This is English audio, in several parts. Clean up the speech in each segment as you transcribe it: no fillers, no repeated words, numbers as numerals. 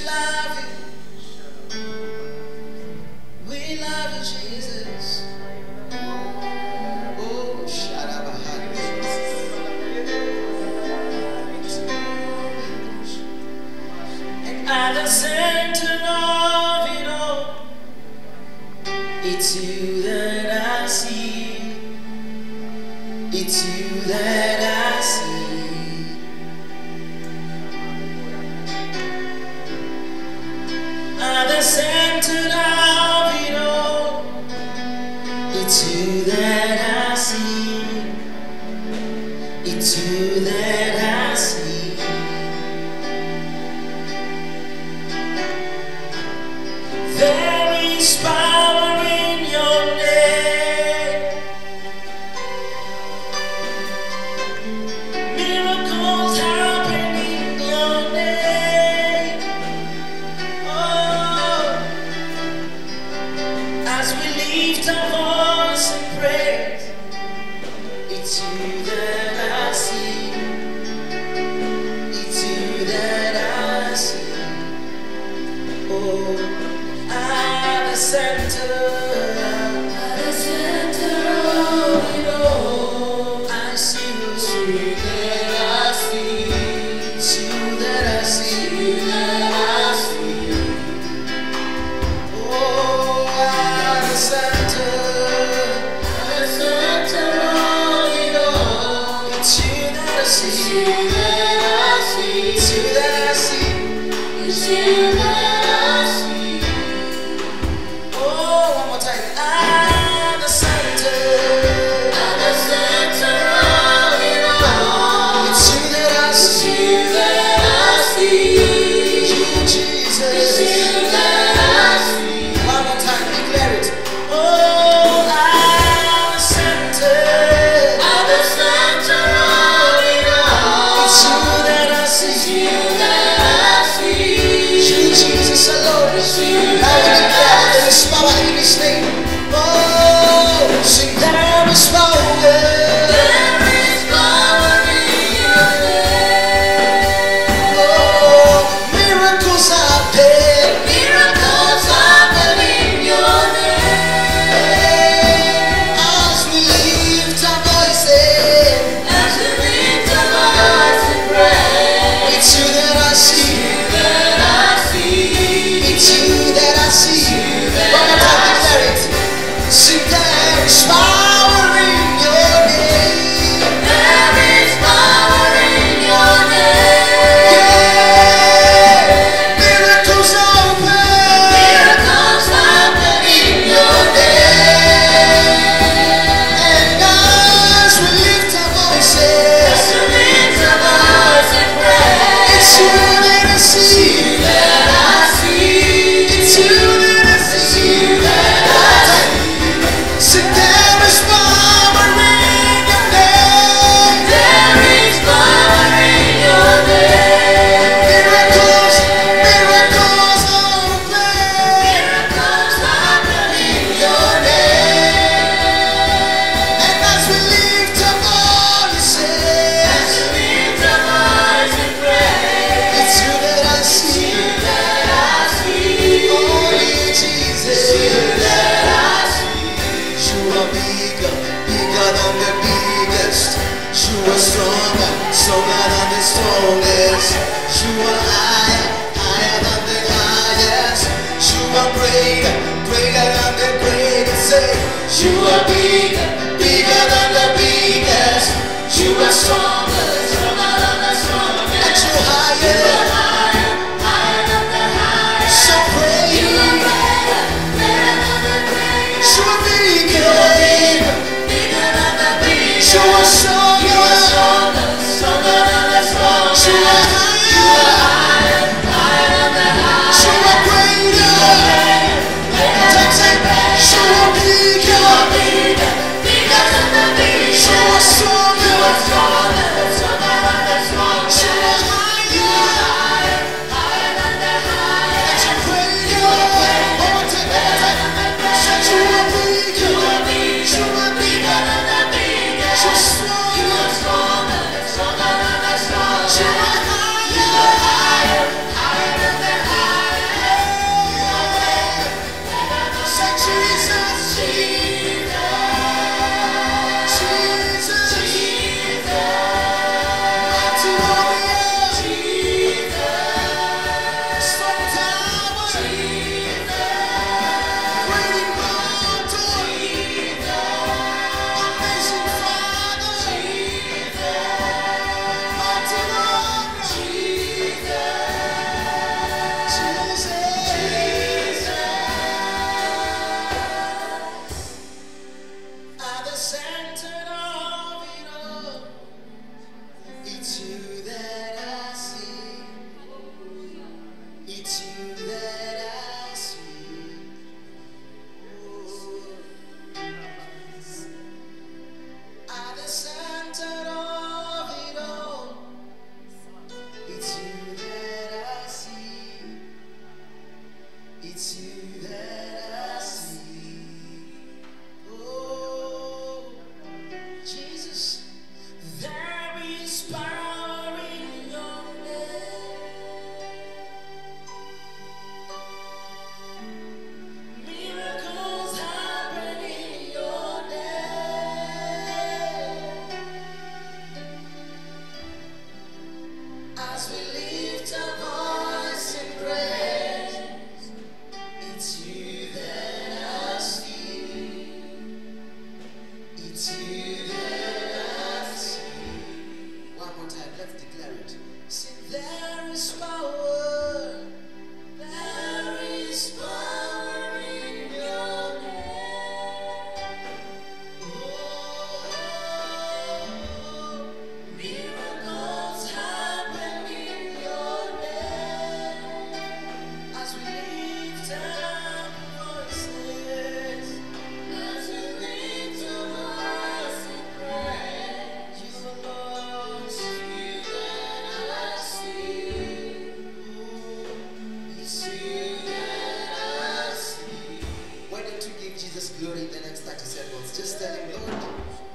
love you. We love you, Jesus. Oh, Shadabahai, Jesus. And at the center of it all, it's you that I see. It's you that I see. At the center of it all, it's you that I see. It's you that I see. There is power in your name. Miracles happen in your name. Oh, as we lift our voice and praise, it's you that I see. It's you that I see. Oh, at the center of it all, I see you. It's you that I see. It's you that I see. That I see. Oh, at the center of it all, it's you that I see. It's you that I see. It's you that I see. Oh, one more time. At the center of it all, it's you that I see. You, Jesus. It's you that I see. One more time, declare it. Oh, at the center of it all, it's you that I see. You, Jesus alone. Now we declare there is power in His name. Oh, sing, there is power. There is power in your name. Oh, miracles happen. Miracles happen in your name. As we lift our voices. As we lift our voices and pray. It's you that I see. It's you that I see. One more time, declare it. Sing, there is power in your name. There is power in your name. Yeah. Miracles open. Miracles happen in your name. And as we lift our voices, as we lift our voices and pray, it's you that I see. It's you that I see. So there is power in your name. There is power in your name. Miracles, miracles open. Miracles happen in your name. And as we lift our voices, as we lift our voices and pray, it's you that I see. Only Jesus. You are bigger, bigger than the biggest. You are stronger, stronger than the strongest. You are higher, higher than the highest. You are greater, greater than the greatest. Say, you are bigger, bigger than the biggest. You are stronger, stronger than the strongest. And you are higher. So pray. You are greater, greater than the greatest. You are bigger, bigger than the biggest. You are stronger, stronger than the strongest. You are higher, higher than the highest. You are greater, you are bigger, bigger than the biggest. You are stronger, It's you that I see. Oh, Jesus, there is power in your name. Miracles happen in your name. As we lift our voice in praise, it's you that I see. It's you that I see. One more time, let's declare it. Say, there is power. There is power in your name. Oh, miracles happen in your name. As we lift our voices, as we lift our voice in praise, you alone, it's you that I see. Oh, it's you that I see. Why don't you give Jesus glory in the next 30 seconds? Just tell him, Lord,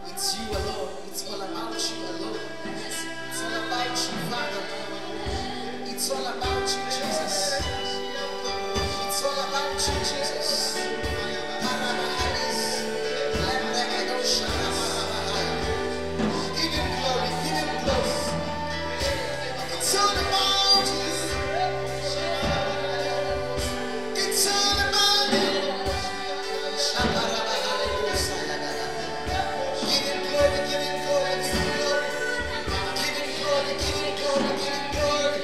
it's you alone. It's all about you alone. It's all about you, Father. It's all about you, Jesus. It's all about you, Jesus. Give him glory, give him glory. It's all about you. It's all about you. Give him glory, give him glory, give him glory. Give him glory, give him glory, give him glory.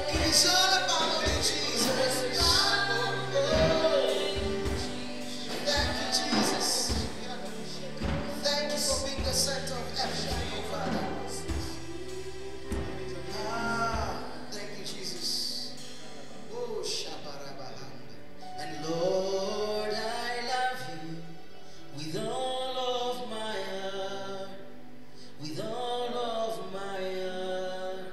It is all about you, Jesus. Thank you, Jesus. Thank you for being the center of everything, oh Father. Thank you, Jesus. Oh, Shabarabahanda. And Lord, I love you with all of my heart, with all of my heart,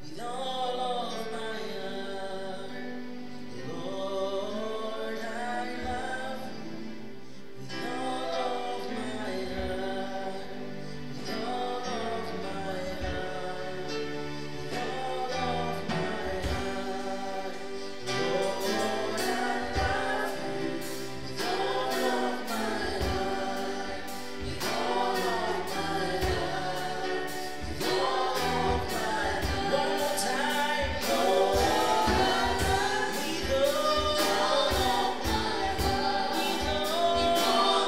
with all of my heart. Lord, I love you with all of my heart, with all of my heart, with all of my heart. Lord, I love you with all of my heart, with all of my heart, with all of my heart. One more time, Lord, with all of my heart, with all of my heart, with all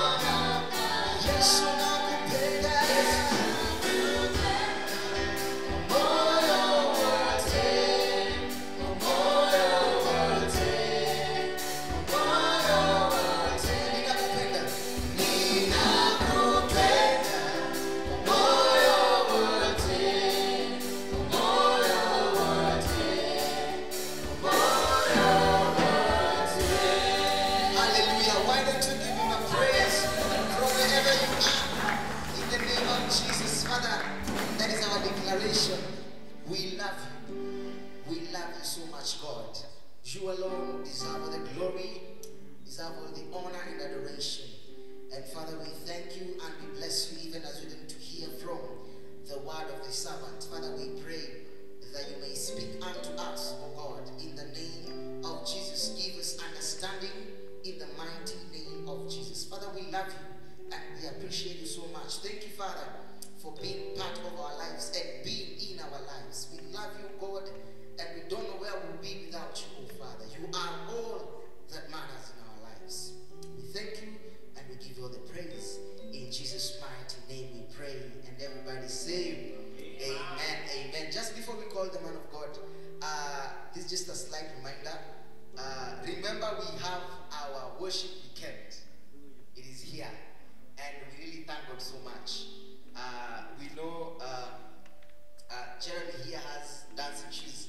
of my heart. Yes, unakupenda Yesu. Moyo wote, moyo wote, moyo wote. Ninakupenda, ninakupenda. Moyo wote, moyo wote, moyo wote. Hallelujah. Why don't you give him a praise from wherever you are? In the name of Jesus, Father, that is our declaration. We love you. We love you so much, God. You alone deserve all the glory, deserve all the honor and adoration. And Father, we thank you and we bless you even as we didn't to hear from the word of the servant. Father, we pray that you may speak unto us, O God, in the name of Jesus. Give us understanding in the mighty name of Jesus. Father, we love you and we appreciate you so much. Thank you, Father, for being part of our lives and being in our lives. We love you, God, and we don't know where we'll be without you, oh Father. You are all that matters in our lives. We thank you and we give you all the praise. In Jesus' mighty name we pray, and everybody say amen, amen. Just before we call the man of God, this is just a slight reminder. Remember, we have our worship weekend. It is here, and we really thank God so much. We know Jeremy here has dancing shoes,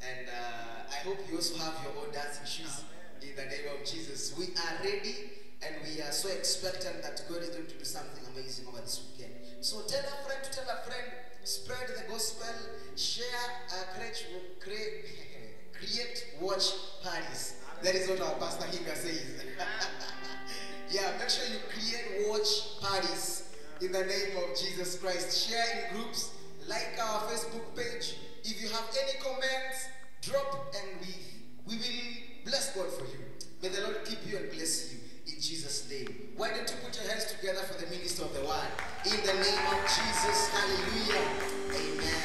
and I hope you also have your own dancing shoes in the name of Jesus. We are ready, and we are so expectant that God is going to do something amazing over this weekend. So tell a friend to tell a friend, spread the gospel, share, create create watch parties. That is what our Pastor Hinga says. Yeah, make sure you create watch parties in the name of Jesus Christ. Share in groups, like our Facebook page. If you have any comments, drop and we will bless God for you. May the Lord keep you and bless you in Jesus' name. Why don't you put your hands together for the minister of the word? In the name of Jesus, hallelujah, amen.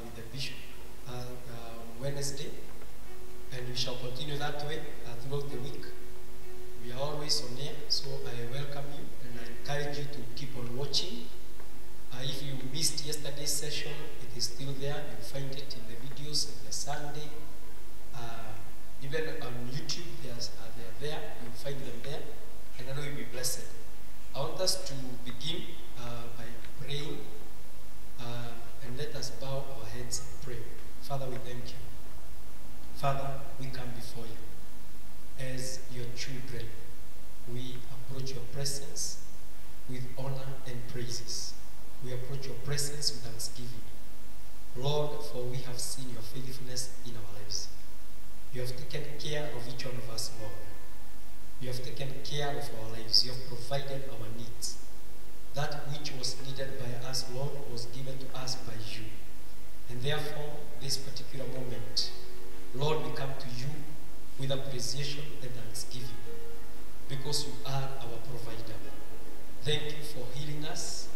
With the bishop Wednesday, and we shall continue that way throughout the week. We are always on air, so I welcome you and I encourage you to keep on watching. If you missed yesterday's session, it is still there. You'll find it in the videos of the Sunday. Even on YouTube, they are there. You'll find them there, and I know you'll be blessed. I want us to begin by praying. And let us bow our heads and pray. Father, we thank you. Father, we come before you as your children. We approach your presence with honor and praises. We approach your presence with thanksgiving. Lord, for we have seen your faithfulness in our lives. You have taken care of each one of us, Lord. You have taken care of our lives. You have provided our needs. That which was needed by us, Lord, was given to us by you. And therefore, this particular moment, Lord, we come to you with appreciation and thanksgiving, because you are our provider. Thank you for healing us.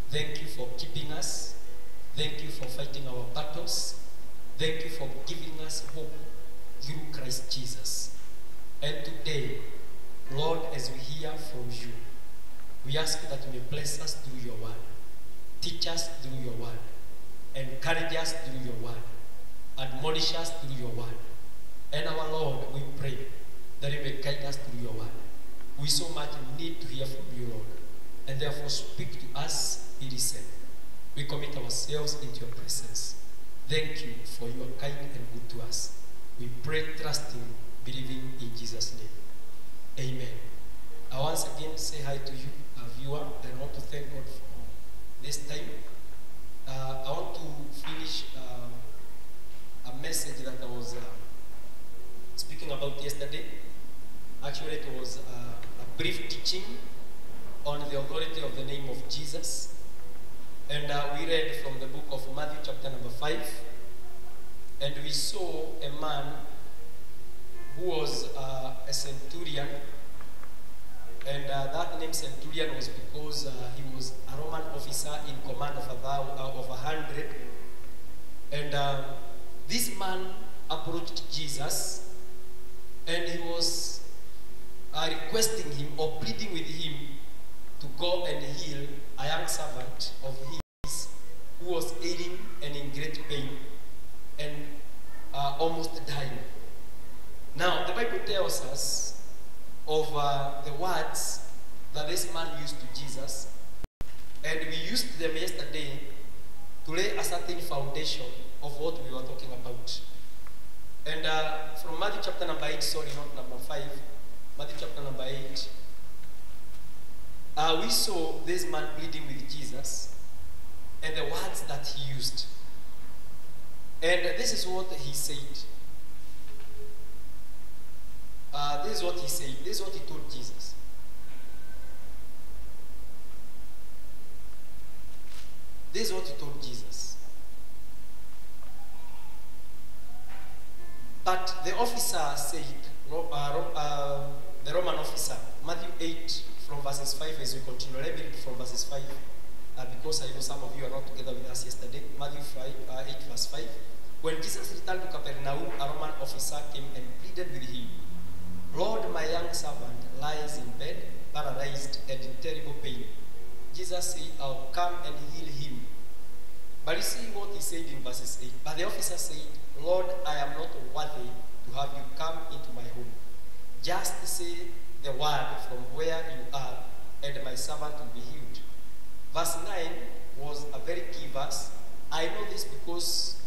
Thank you for keeping us. Thank you for fighting our battles. Thank you for giving us hope through Christ Jesus. And today, Lord, as we hear from you, we ask that you may bless us through your word, teach us through your word, encourage us through your word, admonish us through your word. And our Lord, we pray that you may guide us through your word. We so much need to hear from you, Lord, and therefore speak to us, we listen. We commit ourselves into your presence. Thank you for your kind and good to us. We pray, trusting, believing in Jesus' name. Amen. I once again say hi to you, viewer, and I want to thank God for this time. I want to finish a message that I was speaking about yesterday. Actually, it was a brief teaching on the authority of the name of Jesus. And we read from the book of Matthew chapter number 5. And we saw a man who was a centurion. And that name centurion was because he was a Roman officer in command of 100. And this man approached Jesus, and he was requesting him or pleading with him to go and heal a young servant of his who was ailing and in great pain and almost dying. Now, the Bible tells us of the words that this man used to Jesus, and we used them yesterday to lay a certain foundation of what we were talking about. And from Matthew chapter number 8, sorry, not number 5, Matthew chapter number 8, we saw this man pleading with Jesus and the words that he used. And this is what he said. This is what he said. This is what he told Jesus. This is what he told Jesus. But the officer said, the Roman officer, Matthew 8 from verses 5 as we continue. Let me read from verses 5 because I know some of you are not together with us yesterday. Matthew 8 verse 5. When Jesus returned to Capernaum, a Roman officer came and pleaded with him, Lord, my young servant lies in bed, paralyzed and in terrible pain. Jesus said, I'll come and heal him. But you see what he said in verses 8. But the officer said, Lord, I am not worthy to have you come into my home. Just say the word from where you are, and my servant will be healed. Verse 9 was a very key verse. I know this because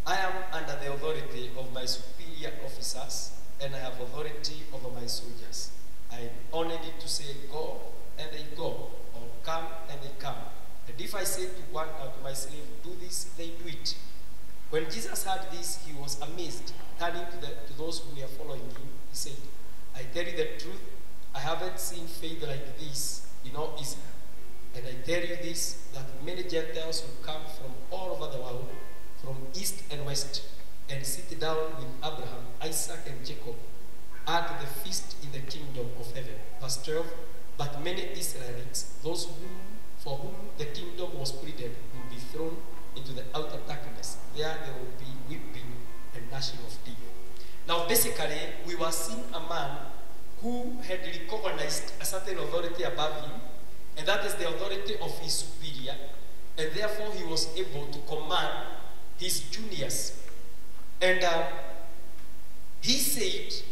I am under the authority of my superior officers, and I have authority over my soldiers. I only need to say go, and they go, or come, and they come. And if I say to one or to my slave, do this, they do it. When Jesus heard this, he was amazed. Turning to those who were following him, he said, I tell you the truth, I haven't seen faith like this in all Israel. And I tell you this, that many Gentiles will come from all over the world, from east and west, and sit down with Abraham, Isaac, and Jacob at the feast in the kingdom of heaven. Verse 12, but many Israelites, those for whom the kingdom was pleaded, will be thrown into the outer darkness. There will be weeping and gnashing of teeth. Now basically, we were seeing a man who had recognized a certain authority above him, and that is the authority of his superior, and therefore he was able to command his juniors. And he said,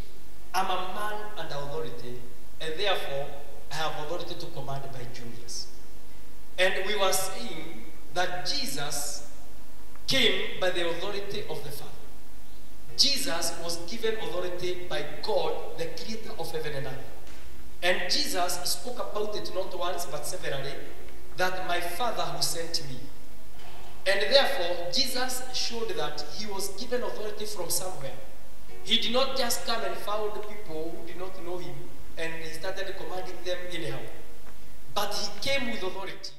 I'm a man under authority, and therefore I have authority to command my juniors. And we were saying that Jesus came by the authority of the Father. Jesus was given authority by God, the creator of heaven and earth. And Jesus spoke about it not once but severally, that my Father who sent me. And therefore, Jesus showed that he was given authority from somewhere. He did not just come and found people who did not know him and he started commanding them anyhow. But he came with authority.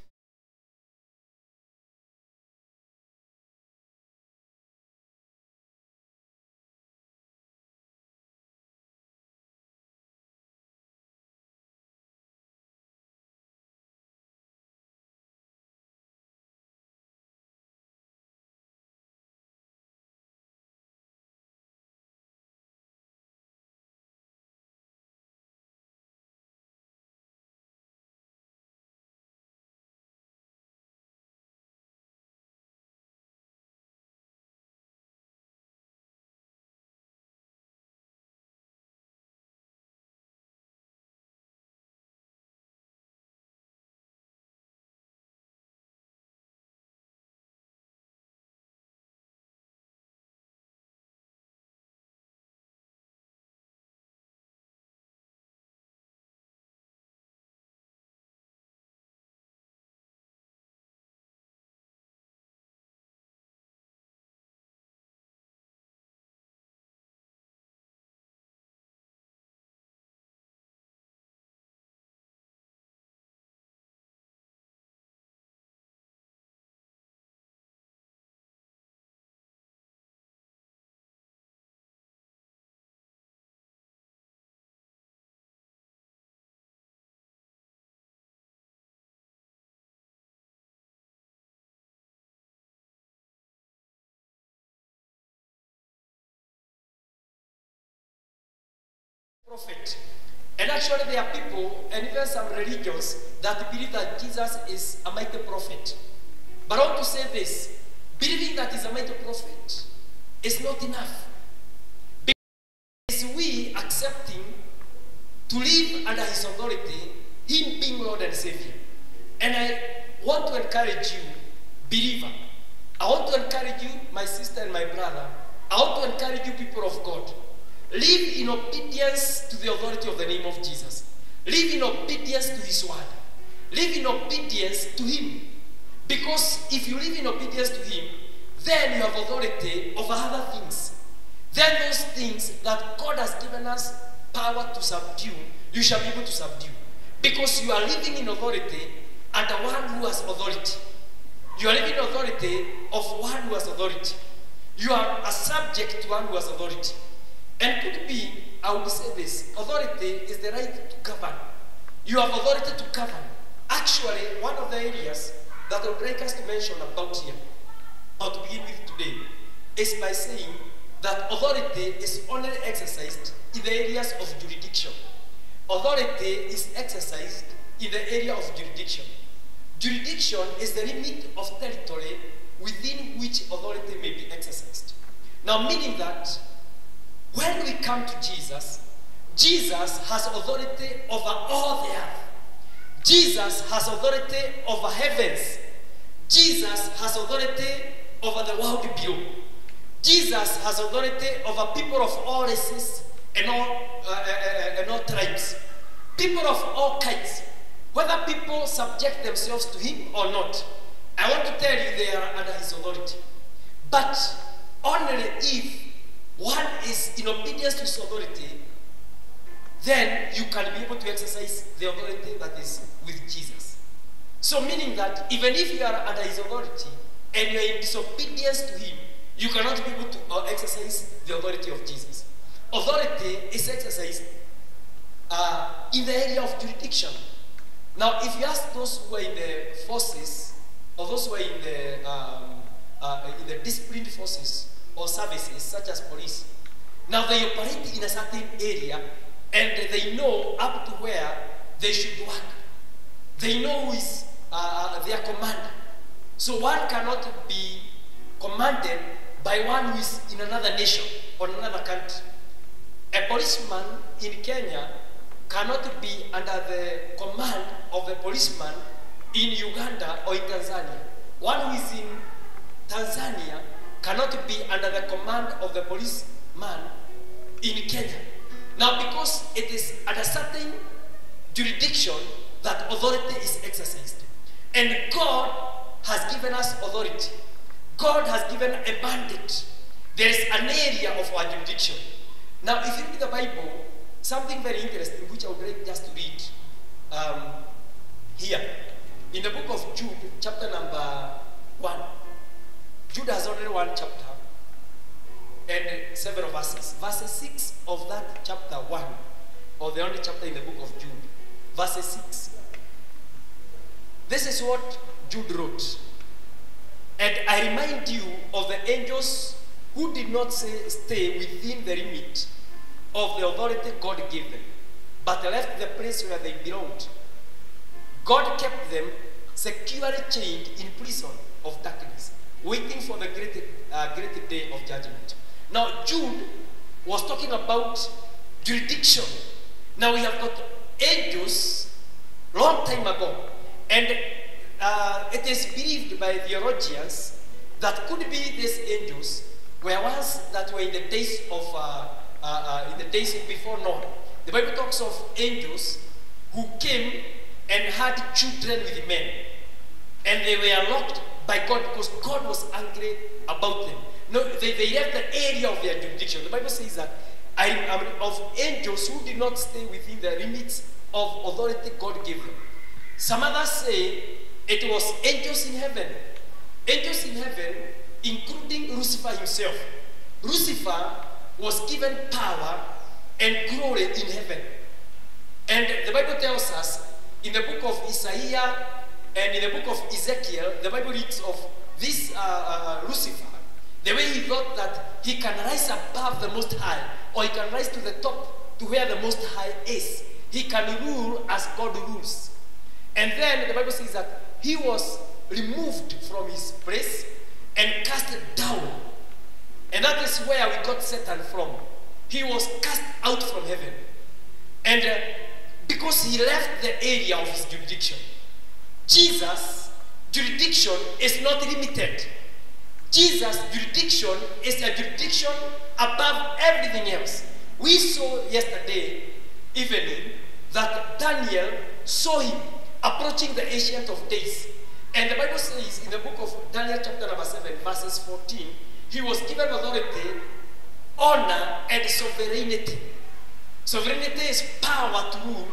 Prophet. And actually there are people, and even some religions, that believe that Jesus is a mighty prophet. But I want to say this, believing that he's a mighty prophet is not enough. Because we accepting to live under his authority, him being Lord and Savior. And I want to encourage you, believer. I want to encourage you, my sister and my brother. I want to encourage you, people of God. Live in obedience to the authority of the name of Jesus. Live in obedience to his word. Live in obedience to him. Because if you live in obedience to him, then you have authority over other things. Then those things that God has given us power to subdue, you shall be able to subdue. Because you are living in authority under one who has authority. You are living in authority of one who has authority. You are a subject to one who has authority. And could be, I would say this, authority is the right to govern. You have authority to govern. Actually, one of the areas that I would like us to mention about here, or to begin with today, is by saying that authority is only exercised in the areas of jurisdiction. Authority is exercised in the area of jurisdiction. Jurisdiction is the limit of territory within which authority may be exercised. Now, meaning that when we come to Jesus, Jesus has authority over all the earth. Jesus has authority over heavens. Jesus has authority over the world below. Jesus has authority over people of all races and all tribes. People of all kinds. Whether people subject themselves to him or not, I want to tell you they are under his authority. But only if one is in obedience to his authority, then you can be able to exercise the authority that is with Jesus. So meaning that even if you are under his authority and you are in disobedience to him, you cannot be able to exercise the authority of Jesus. Authority is exercised in the area of jurisdiction. Now, if you ask those who are in the forces, or those who are in the disciplined forces or services, such as police, now they operate in a certain area and they know up to where they should work. They know who is their commander. So one cannot be commanded by one who is in another nation or another country. A policeman in Kenya cannot be under the command of a policeman in Uganda or in Tanzania. One who is in Tanzania cannot be under the command of the policeman in Kenya. Now, because it is at a certain jurisdiction that authority is exercised. And God has given us authority. God has given a mandate. There is an area of our jurisdiction. Now, if you read the Bible, something very interesting, which I would like just to read here. In the book of Jude, chapter number 1. Jude has only one chapter and several verses. Verse 6 of that chapter 1, or the only chapter in the book of Jude. Verse 6. This is what Jude wrote. And I remind you of the angels who did not stay within the limit of the authority God gave them, but left the place where they belonged. God kept them securely chained in prison of darkness, waiting for the great day of judgment. Now, Jude was talking about jurisdiction. Now, we have got angels long time ago, and it is believed by theologians that could be these angels were ones that were in the days of before Noah. The Bible talks of angels who came and had children with men, and they were locked by God because God was angry about them. No, they left the area of their jurisdiction. The Bible says that I am of angels who did not stay within the limits of authority God gave them. Some others say it was angels in heaven. Angels in heaven, including Lucifer himself. Lucifer was given power and glory in heaven. And the Bible tells us in the book of Isaiah and in the book of Ezekiel, the Bible reads of this Lucifer, the way he thought that he can rise above the Most High, or he can rise to the top to where the Most High is. He can rule as God rules. And then the Bible says that he was removed from his place and cast down. And that is where we got Satan from. He was cast out from heaven. And because he left the area of his jurisdiction. Jesus' jurisdiction is not limited. Jesus' jurisdiction is a jurisdiction above everything else. We saw yesterday evening that Daniel saw him approaching the Ancient of Days. And the Bible says in the book of Daniel chapter number 7 verses 14, he was given authority, honor, and sovereignty. Sovereignty is power to rule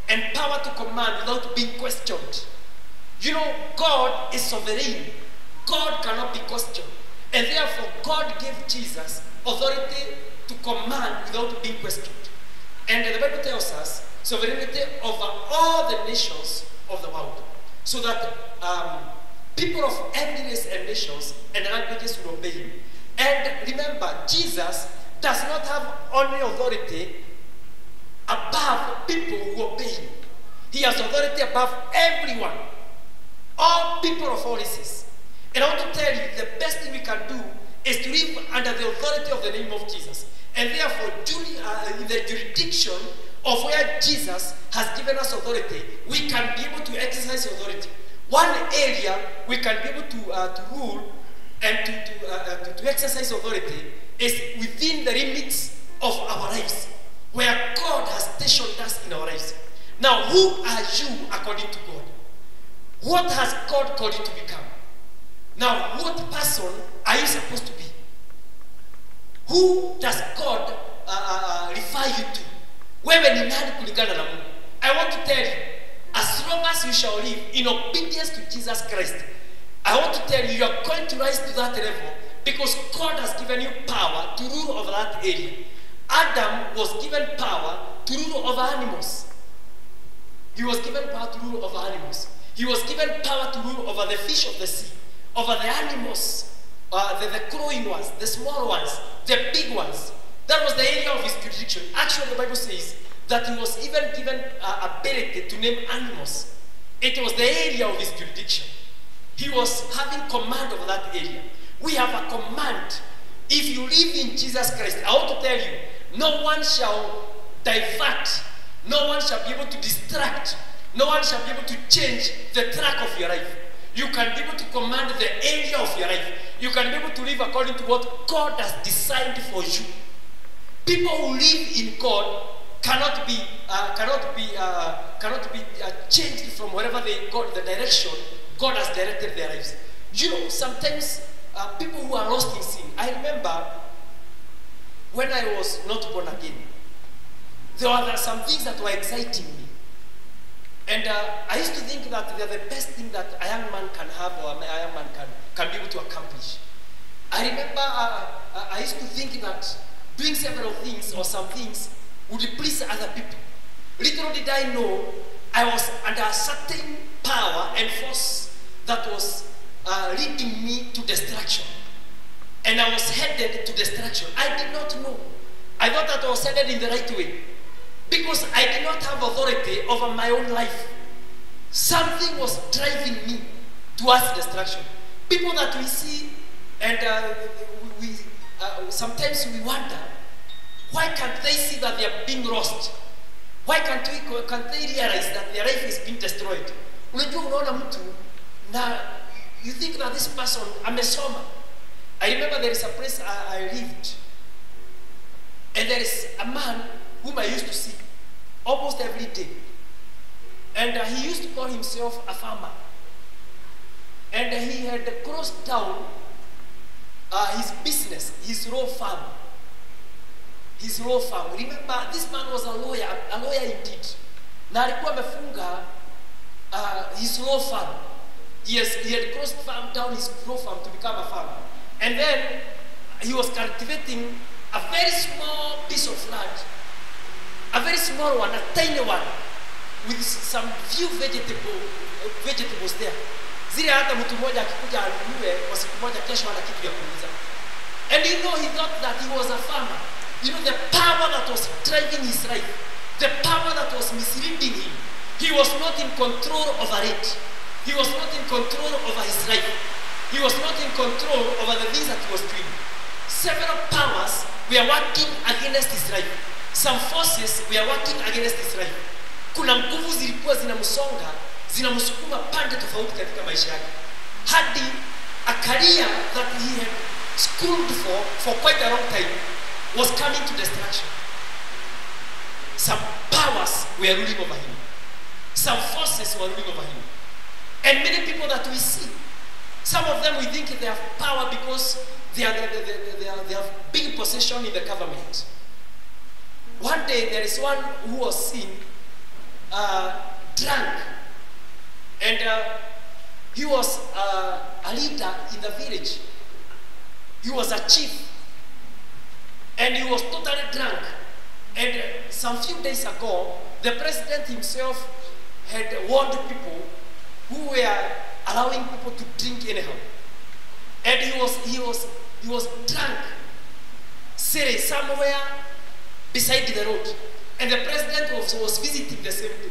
and power to command without being questioned. You know, God is sovereign. God cannot be questioned. And therefore, God gave Jesus authority to command without being questioned. And the Bible tells us sovereignty over all the nations of the world. So that people of every race and nations and languages will obey him. And remember, Jesus does not have only authority above people who obey him. He has authority above everyone. All people of all races. And I want to tell you, the best thing we can do is to live under the authority of the name of Jesus. And therefore, in the jurisdiction of where Jesus has given us authority, we can be able to exercise authority. One area we can be able to rule and to exercise authority is within the limits of our lives, where God has stationed us in our lives. Now, who are you according to God? What has God called you to become? Now, what person are you supposed to be? Who does God refer you to? Wewe ni nani kulingana na Mungu? I want to tell you, as long as you shall live in obedience to Jesus Christ, I want to tell you, you are going to rise to that level because God has given you power to rule over that area. Adam was given power to rule over animals. He was given power to rule over animals. He was given power to rule over the fish of the sea, over the animals, the crowing ones, the small ones, the big ones. That was the area of his jurisdiction. Actually, the Bible says that he was even given ability to name animals. It was the area of his jurisdiction. He was having command over that area. We have a command. If you live in Jesus Christ, I want to tell you, no one shall divert, no one shall be able to distract, no one shall be able to change the track of your life. You can be able to command the area of your life. You can be able to live according to what God has designed for you. People who live in God cannot be changed from wherever they go, the direction God has directed their lives. You know, sometimes people who are lost in sin. I remember when I was not born again, there were some things that were exciting me. And I used to think that they're the best thing that a young man can have or a young man can be able to accomplish. I remember I used to think that doing several things or some things would please other people. Little did I know I was under a certain power and force that was leading me to destruction. And I was headed to destruction. I did not know. I thought that I was headed in the right way. Because I did not have authority over my own life. Something was driving me towards destruction. People that we see and sometimes we wonder, why can't they see that they are being lost? Why can't they realize that their life is being destroyed? Unajua unaona mtu na you think that this person amesoma. I remember there is a place I lived, and there is a man whom I used to see almost every day, and he used to call himself a farmer, and he had closed down his business, his raw farm. His raw farm. Remember, this man was a lawyer indeed. Na alikuwa amefunga his raw farm. He had closed down his raw farm to become a farmer. And then he was cultivating a very small piece of land. A very small one, a tiny one, with some few vegetables there. Zile hata mtu mmoja akikuja anunue kwa siku moja kesho ana kitu ya kuuza. And you know, he thought that he was a farmer. You know, the power that was driving his life, the power that was misleading him, he was not in control over it. He was not in control over his life. He was not in control over the things that he was doing. Several powers were working against his life. Some forces were working against his life. Kuna nguvu zilikuwa zinamsonga, zinamsukuma pande tofauti katika maisha yake. Hadi a career that he had schooled for quite a long time was coming to destruction. Some powers were ruling over him. Some forces were ruling over him. And many people that we see, some of them we think they have power because they have big possession in the government. One day there is one who was seen drunk, and he was a leader in the village. He was a chief, and he was totally drunk. And some few days ago, the president himself had warned people who were allowing people to drink anyhow. And he was He was drunk, sitting somewhere beside the road. And the president was visiting the same day.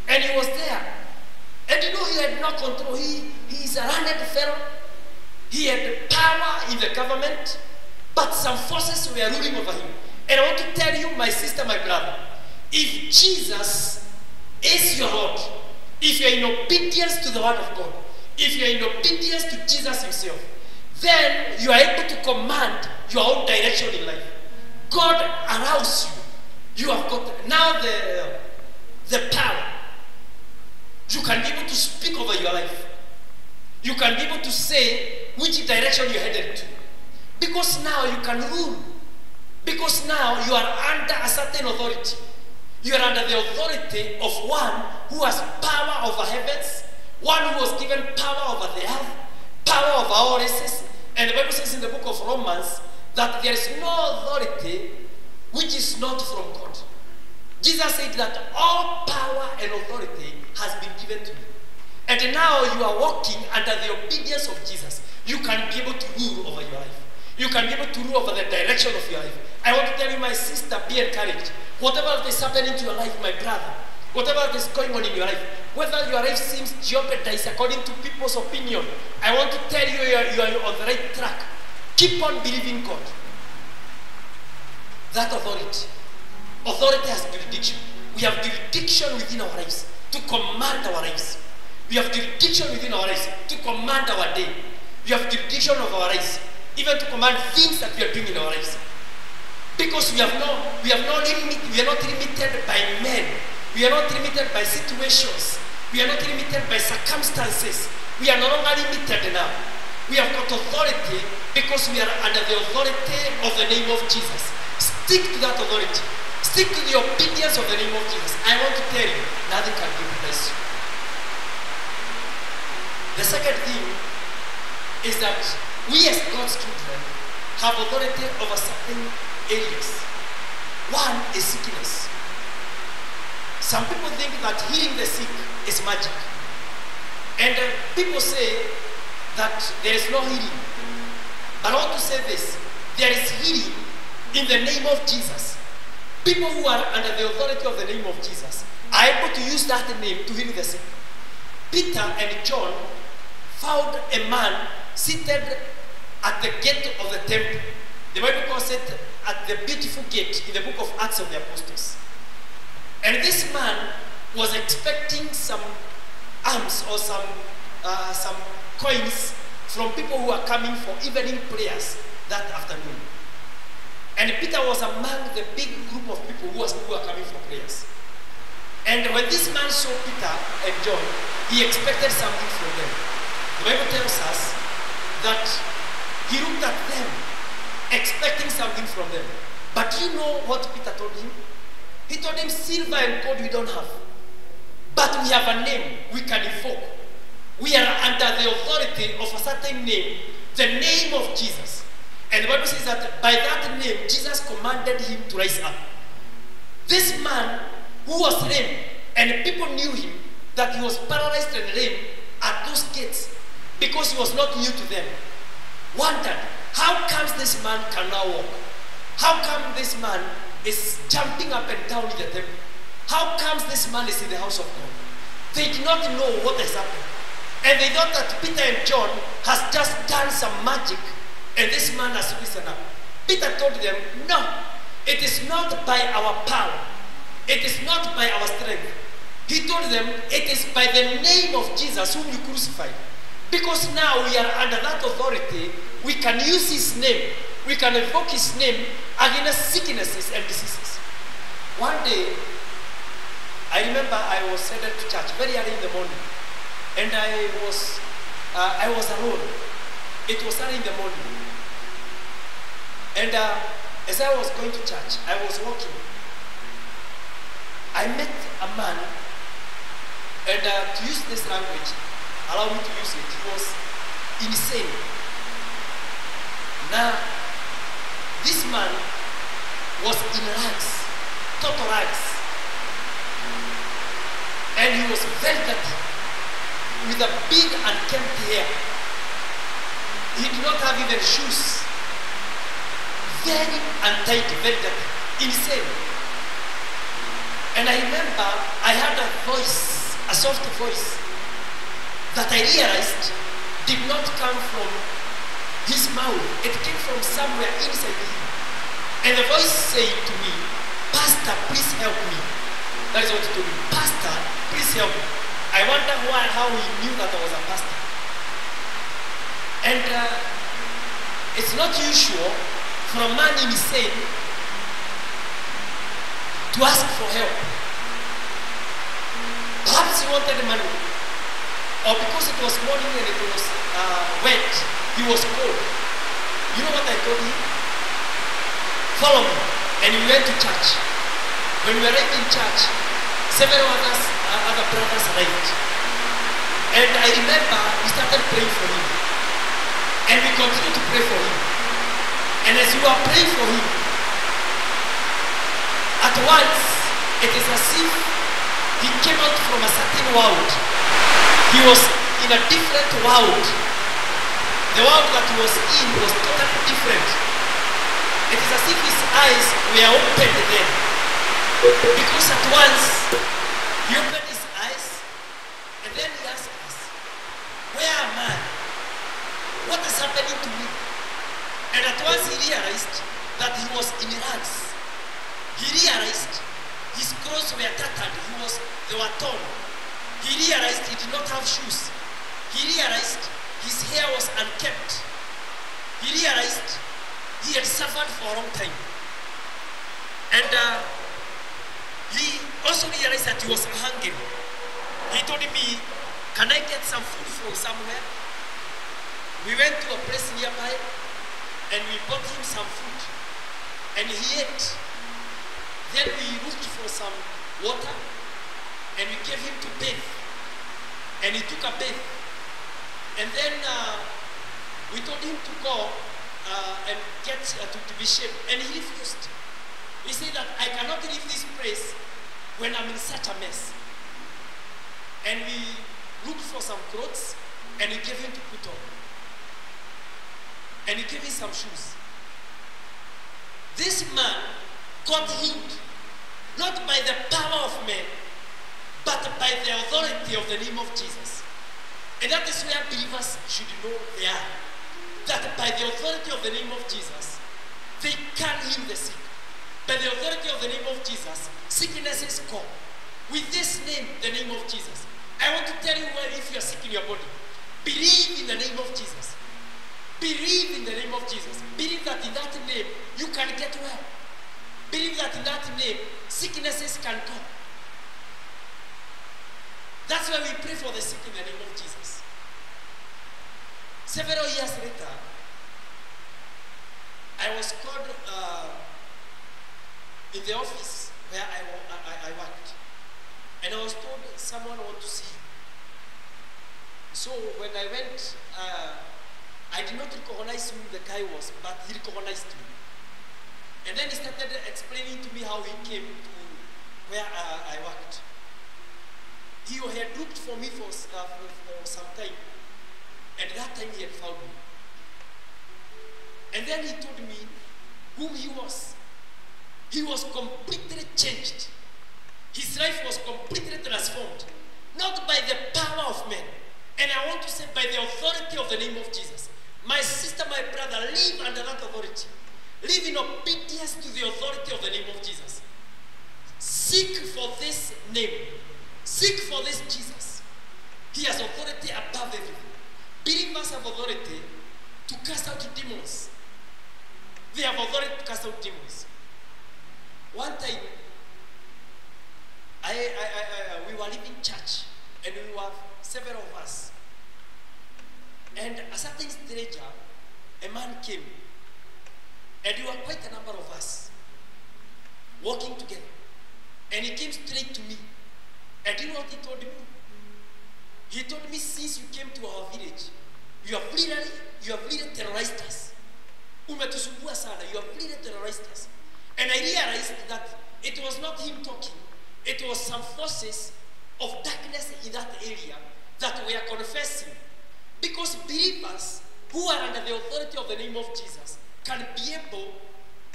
And he was there. And you know, he had no control. He's a learned fellow. He had power in the government, but some forces were ruling over him. And I want to tell you, my sister, my brother, if Jesus is your Lord, if you are in obedience to the word of God, if you are in obedience to Jesus himself, then you are able to command your own direction in life. God allows you. You have got now the power. You can be able to speak over your life. You can be able to say which direction you're headed to. Because now you can rule. Because now you are under a certain authority. You are under the authority of one who has power over heavens, one who was given power over the earth, power over all races. And the Bible says in the book of Romans that there is no authority which is not from God. Jesus said that all power and authority has been given to you. And now you are walking under the obedience of Jesus. You can be able to rule over your life. You can be able to rule over the direction of your life. I want to tell you, my sister, be encouraged. Whatever is happening to your life, my brother, whatever is going on in your life, whether your life seems jeopardized according to people's opinion, I want to tell you, you are on the right track. Keep on believing God. That authority. Authority has jurisdiction. We have jurisdiction within our lives to command our lives. We have jurisdiction within our lives to command our day. We have jurisdiction of our lives, even to command things that we are doing in our lives. Because we are not limited by men. We are not limited by situations. We are not limited by circumstances. We are no longer limited now. We have got authority because we are under the authority of the name of Jesus. Stick to that authority. Stick to the obedience of the name of Jesus. I want to tell you, nothing can replace you. The second thing is that we as God's children have authority over certain areas. One is sickness. Some people think that healing the sick is magic. And people say that there is no healing. But I want to say this. There is healing in the name of Jesus. People who are under the authority of the name of Jesus are able to use that name to heal the sick. Peter and John found a man seated at the gate of the temple. The Bible calls it at the beautiful gate in the book of Acts of the Apostles. And this man was expecting some alms or some coins from people who are coming for evening prayers that afternoon. And Peter was among the big group of people who are coming for prayers. And when this man saw Peter and John, he expected something from them. The Bible tells us that he looked at them, expecting something from them. But you know what Peter told him? He told him, silver and gold we don't have. But we have a name we can invoke. We are under the authority of a certain name, the name of Jesus. And the Bible says that by that name, Jesus commanded him to rise up. This man who was lame, and people knew him, that he was paralyzed and lame at those gates because he was not new to them, wondered, how comes this man can now walk? How come this man is jumping up and down in the temple? How comes this man is in the house of God? They did not know what has happened. And they thought that Peter and John has just done some magic and this man has risen up. Peter told them, no, it is not by our power. It is not by our strength. He told them, it is by the name of Jesus whom you crucified. Because now we are under that authority, we can use his name, we can evoke his name against sicknesses and diseases. One day, I remember I was headed to church very early in the morning, and I was alone. It was early in the morning. And as I was going to church, I was walking. I met a man, and to use this language, allow me to use it, he was insane. Now, this man was in rags, total rags. And he was very dirty, with a big unkempt hair. he did not have even shoes. Very untidy, very dirty, insane. And I remember I had a voice, a soft voice, that I realized did not come from his mouth. It came from somewhere inside him. And the voice said to me, Pastor, please help me. That is what he told me. Pastor, please help me. I wonder how he knew that I was a pastor. And it's not usual for a man insane to ask for help. Perhaps he wanted money. Or because it was morning and it was wet, he was cold. You know what I told him? Follow me. And we went to church. When we arrived in church, several other brothers arrived. And I remember we started praying for him. And we continued to pray for him. And as we were praying for him, at once, it is as if he came out from a certain world. He was in a different world. The world that he was in was totally different. It is as if his eyes were opened then. Because at once, he opened his eyes and then he asked us, where am I? What is happening to me? And at once he realized that he was in rags. He realized his clothes were tattered. They were torn. He realized he did not have shoes. He realized his hair was unkempt. He realized he had suffered for a long time. And he also realized that he was hungry. He told me, can I get some food from somewhere? We went to a place nearby and we bought him some food. And he ate. Then we looked for some water and we gave him to bathe. And he took a bath. And then we told him to go and get to be shaved. And he refused. He said that I cannot leave this place when I'm in such a mess. And we looked for some clothes and we gave him to put on. And he gave him some shoes. This man got healed, not by the power of men, but by the authority of the name of Jesus. And that is where believers should know they are. That by the authority of the name of Jesus, they can heal the sick. By the authority of the name of Jesus, sicknesses come. With this name, the name of Jesus. I want to tell you, if you are sick in your body, believe in the name of Jesus. Believe in the name of Jesus. Believe that in that name, you can get well. Believe that in that name, sicknesses can come. That's why we pray for the sick in the name of Jesus. Several years later, I was called in the office where I worked. And I was told someone wants to see you. So when I went, I did not recognize who the guy was, but he recognized me. And then he started explaining to me how he came to where I worked. He had looked for me for some time. And that time he had found me. And then he told me whom he was. He was completely changed. His life was completely transformed. Not by the power of men. And I want to say by the authority of the name of Jesus. My sister, my brother, live under that authority. Live in obedience to the authority of the name of Jesus. Seek for this name. Seek for this Jesus. He has authority above everything. Believers have authority to cast out demons. They have authority to cast out demons. One time, we were leaving church, and we were several of us. And a certain stranger, a man came, and we were quite a number of us walking together. And he came straight to me. And you know what he told me? He told me, since you came to our village, you have really terrorized us. Umetusumbua sana, you have really terrorized us. And I realized that it was not him talking. It was some forces of darkness in that area that we are confessing. Because believers who are under the authority of the name of Jesus can be able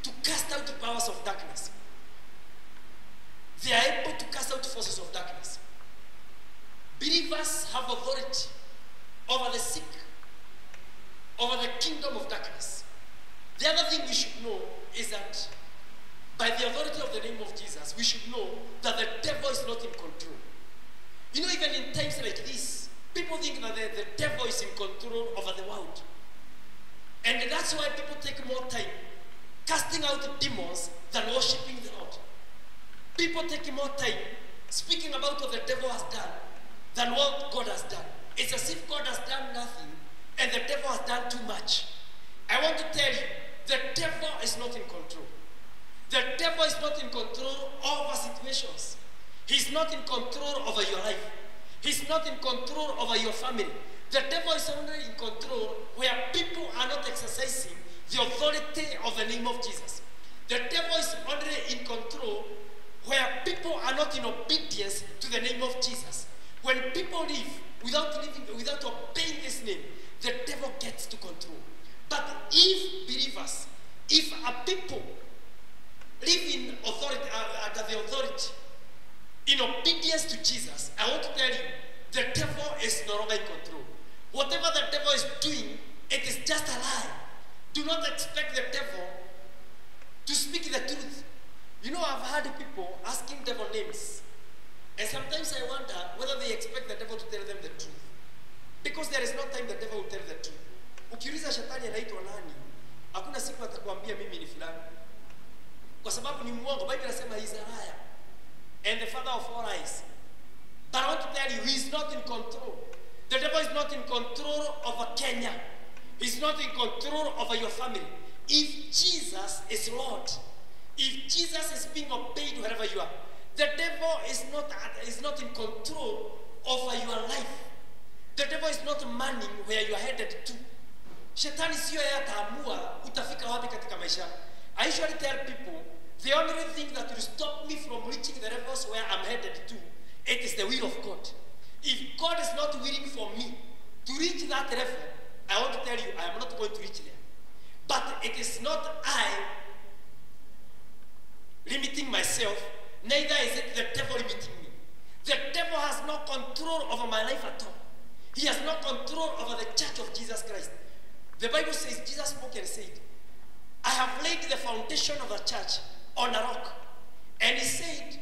to cast out the powers of darkness. They are able to cast out forces of darkness. Believers have authority over the sick, over the kingdom of darkness. The other thing we should know is that by the authority of the name of Jesus, we should know that the devil is not in control. You know, even in times like this, people think that the devil is in control over the world. And that's why people take more time casting out demons than worshiping the Lord. People take more time speaking about what the devil has done than what God has done. It's as if God has done nothing and the devil has done too much. I want to tell you, the devil is not in control. The devil is not in control over situations. He's not in control over your life. He's not in control over your family. The devil is only in control where people are not exercising the authority of the name of Jesus. The devil is only in control where people are not in obedience to the name of Jesus. When people live without obeying this name, the devil gets to control. But if believers, if a people live in authority, under the authority, in obedience to Jesus, I want to tell you, the devil is no longer in control. Whatever the devil is doing, it is just a lie. Do not expect the devil to speak the truth. You know, I've heard people asking devil names. And sometimes I wonder whether they expect the devil to tell them the truth. Because there is no time the devil will tell the truth. Ukiuliza shetani anaitwa nani, hakuna siku atakwambia mimi ni fulani. Kwa sababu ni mwongo. Bible inasema he is a liar and the father of all lies. But I want to tell you, he is not in control. The devil is not in control over Kenya. He's not in control over your family. If Jesus is Lord, if Jesus is being obeyed wherever you are, the devil is not in control over your life. The devil is not manning where you are headed to. Shetani siyo yataamua utafika wapi katika maisha. I usually tell people, the only thing that will stop me from reaching the levels where I'm headed to, it is the will of God. If God is not willing for me to reach that level, I want to tell you, I am not going to reach there. But it is not I limiting myself, neither is it the devil limiting me. The devil has no control over my life at all. He has no control over the church of Jesus Christ. The Bible says, Jesus spoke and said, I have laid the foundation of the church on a rock. And he said,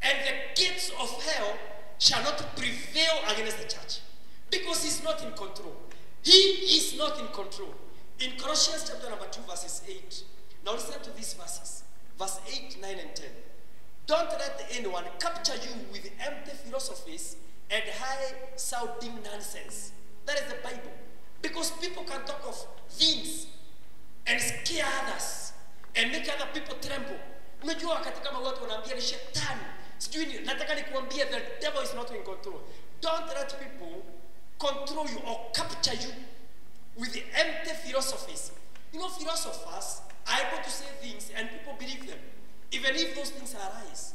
and the gates of hell shall not prevail against the church. Because he's not in control. He is not in control. In Colossians chapter number 2, verses 8. Now listen to these verses. Verse 8, 9, and 10. Don't let anyone capture you with empty philosophies and high-sounding nonsense. That is the Bible. Because people can talk of things and scare others and make other people tremble. Unajua wakati kama watu wanaambia ni shetani. Sijui nataka nikuambia the devil is not in control. Don't let people control you or capture you with the empty philosophies. You know, philosophers are able to say things and people believe them, even if those things are lies.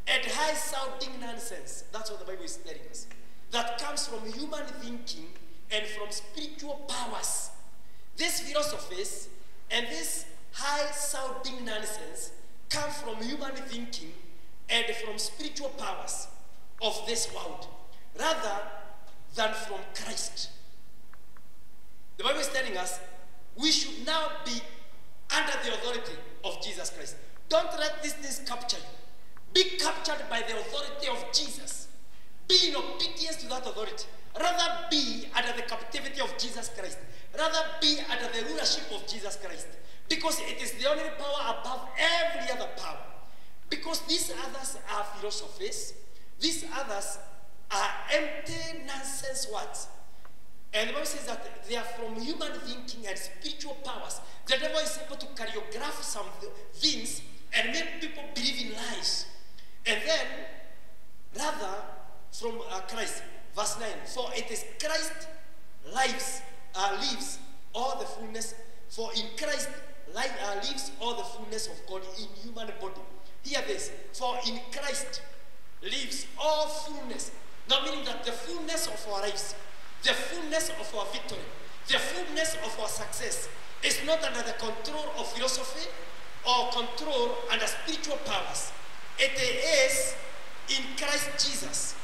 And high-sounding nonsense, that's what the Bible is telling us, that comes from human thinking and from spiritual powers. These philosophies and this high-sounding nonsense come from human thinking and from spiritual powers of this world, rather than from Christ. The Bible is telling us we should now be under the authority of Jesus Christ. Don't let these things capture you. Be captured by the authority of Jesus. Be in obedience to that authority. Rather be under the captivity of Jesus Christ. Rather be under the rulership of Jesus Christ. Because it is the only power above every other power. Because these others are philosophies. These others are empty nonsense words. And the Bible says that they are from human thinking and spiritual powers. The devil is able to choreograph some things and make people believe in lies. And then, rather, from Christ, verse 9, for it is Christ lives all the fullness, for in Christ lives all the fullness of God in human body. Hear this, for in Christ lives all fullness. Now meaning that the fullness of our lives, the fullness of our victory, The fullness of our success is not under the control of philosophy or control under spiritual powers. It is in Christ Jesus.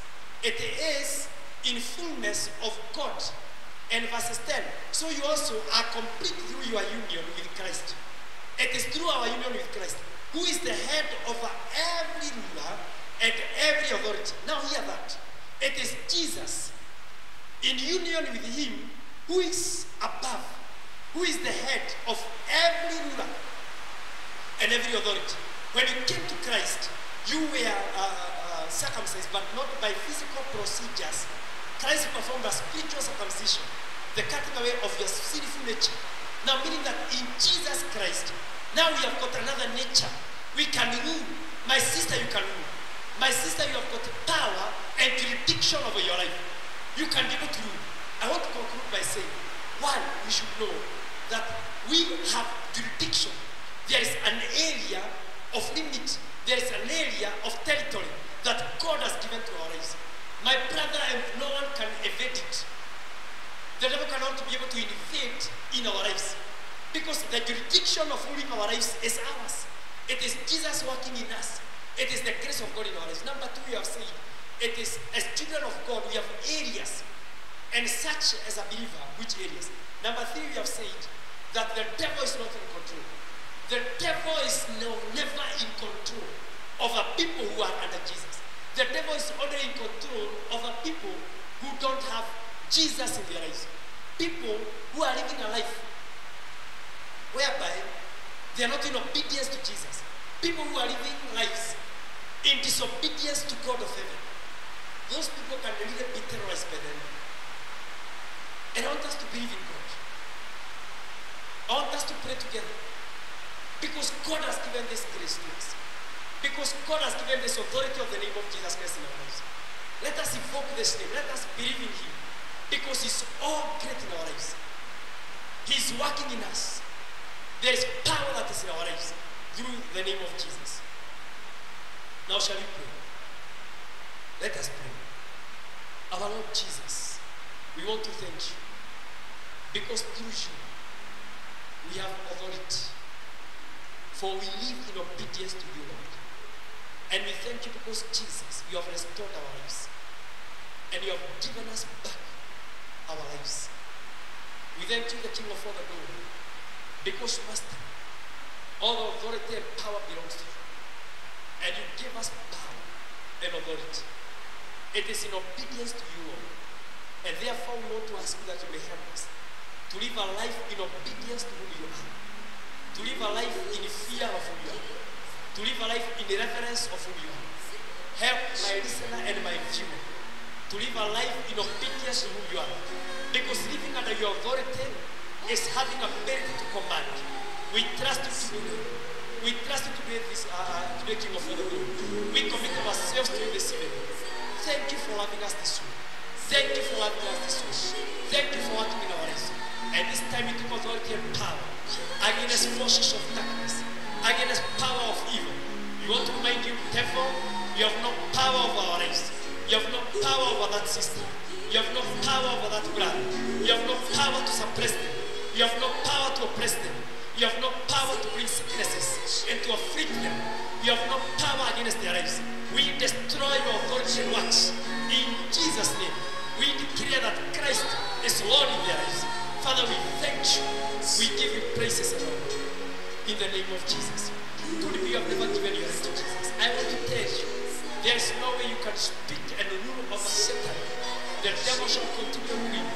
It is in fullness of God. And verses 10, so you also are complete through your union with Christ. It is through our union with Christ, who is the head over every ruler and every authority. Now hear that. It is Jesus, in union with him, who is above, who is the head of every ruler and every authority. When you came to Christ, you were circumcised, but not by physical procedures. Christ performed a spiritual circumcision, the cutting away of your sinful nature. Now, meaning that in Jesus Christ, now we have got another nature. We can rule. My sister, you can rule. My sister, you have got power and jurisdiction over your life. You can be able to rule. I want to conclude by saying, one, we should know that we have jurisdiction. There is an area of limit. There is an area of territory that God has given to our lives. My brother, and no one can evade it. The devil cannot be able to invade in our lives, because the jurisdiction of ruling our lives is ours. It is Jesus working in us. It is the grace of God in our lives. Number two, we have said, it is as children of God, we have areas, and such as a believer, which areas? Number three, we have said that the devil is not in control. The devil is never in control over people who are under Jesus. The devil is only in control over people who don't have Jesus in their lives. People who are living a life whereby they are not in obedience to Jesus. People who are living lives in disobedience to God of heaven. Those people can really be terrorized by them. And I want us to believe in God. I want us to pray together. Because God has given this grace to us. Because God has given this authority of the name of Jesus Christ in our lives. Let us invoke this name. Let us believe in him. Because he's all great in our lives. He's working in us. There is power that is in our lives through the name of Jesus. Now shall we pray? Let us pray. Our Lord Jesus, we want to thank you. Because through you, we have authority. For we live in obedience to you, Lord. And we thank you because, Jesus, you have restored our lives. And you have given us back our lives. We thank you, the King of all the glory. Because, Master, all the authority and power belongs to you. And you give us power and authority. It is in obedience to you, Lord. And therefore, we want to ask you that you may help us to live a life in obedience to who you are. To live a life in fear of who you are. To live a life in the reverence of who you are. Help my listener and my viewer to live a life in obedience to who you are. Because living under your authority is having ability to command. We trust you to do it. We trust you to be this King of all the glory. We commit ourselves to you this evening. Thank you for loving us this way. Thank you for loving us this way. Thank you for working in our lives. And this time we took authority and power against forces of darkness, against power of evil. We want to remind you, devil, you have no power over our lives. You have no power over that system. You have no power over that blood. You have no power to suppress them. You have no power to oppress them. You have no power to bring sicknesses and to afflict them. You have no power against their lives. We destroy your authority and works. In Jesus' name, we declare that Christ is Lord in their lives. Father, we thank you. We give you praises and honor. In the name of Jesus. Could be you have never given your life to Jesus. I want to tell you, there is no way you can speak and rule over Satan. The devil shall continue ruling.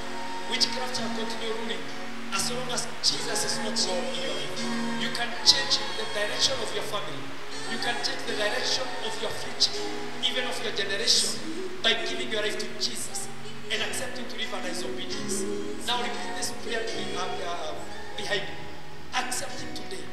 Witchcraft shall continue ruling. As long as Jesus is not Lord in your life. You can change the direction of your family. You can change the direction of your future, even of your generation, by giving your life to Jesus and accepting to live under his obedience. Now repeat this prayer to me behind you. Accept him today.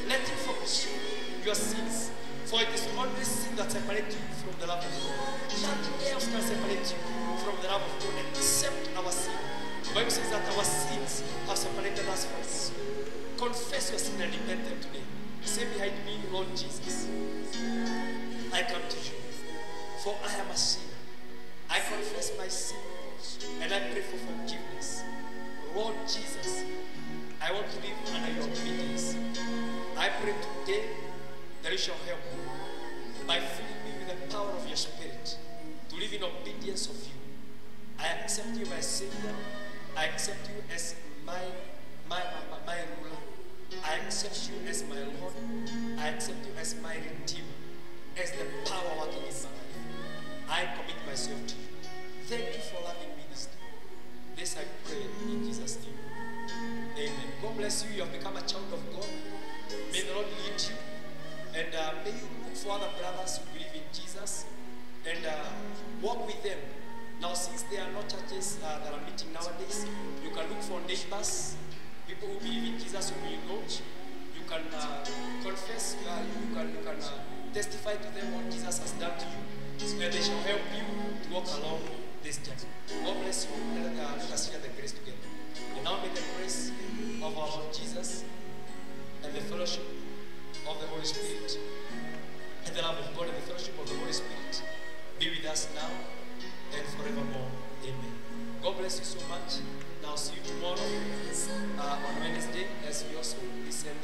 Let him forgive your sins. For it is only sin that separates you from the love of God. Nothing else can separate you from the love of God except our sin. The Bible says that our sins have separated us from God. Confess your sin and repent them today. Say behind me, Lord Jesus, I come to you, for I am a sinner. I confess my sin and I pray for forgiveness. Lord Jesus, I want to live under your obedience. I pray today that you shall help me by filling me with the power of your Spirit to live in obedience of you. I accept you, my Savior. I accept you as my ruler. I accept you as my Lord. I accept you as my Redeemer, as the power working in my life. I commit myself to you. Thank you for loving me this day. This I pray in Jesus' name. Amen. God bless you. You have become a child of God. May the Lord lead you. And may you look for other brothers who believe in Jesus and walk with them. Now, since there are no churches that are meeting nowadays, you can look for neighbors, people who believe in Jesus whom you know. You can confess, you can testify to them what Jesus has done to you, so that they shall help you to walk along this journey. God bless you. Let us share the grace together. And now may the grace of our Lord Jesus and the fellowship of the Holy Spirit and the love of God and the fellowship of the Holy Spirit be with us now and forevermore. Amen. God bless you so much. Now see you tomorrow on Wednesday as we also listen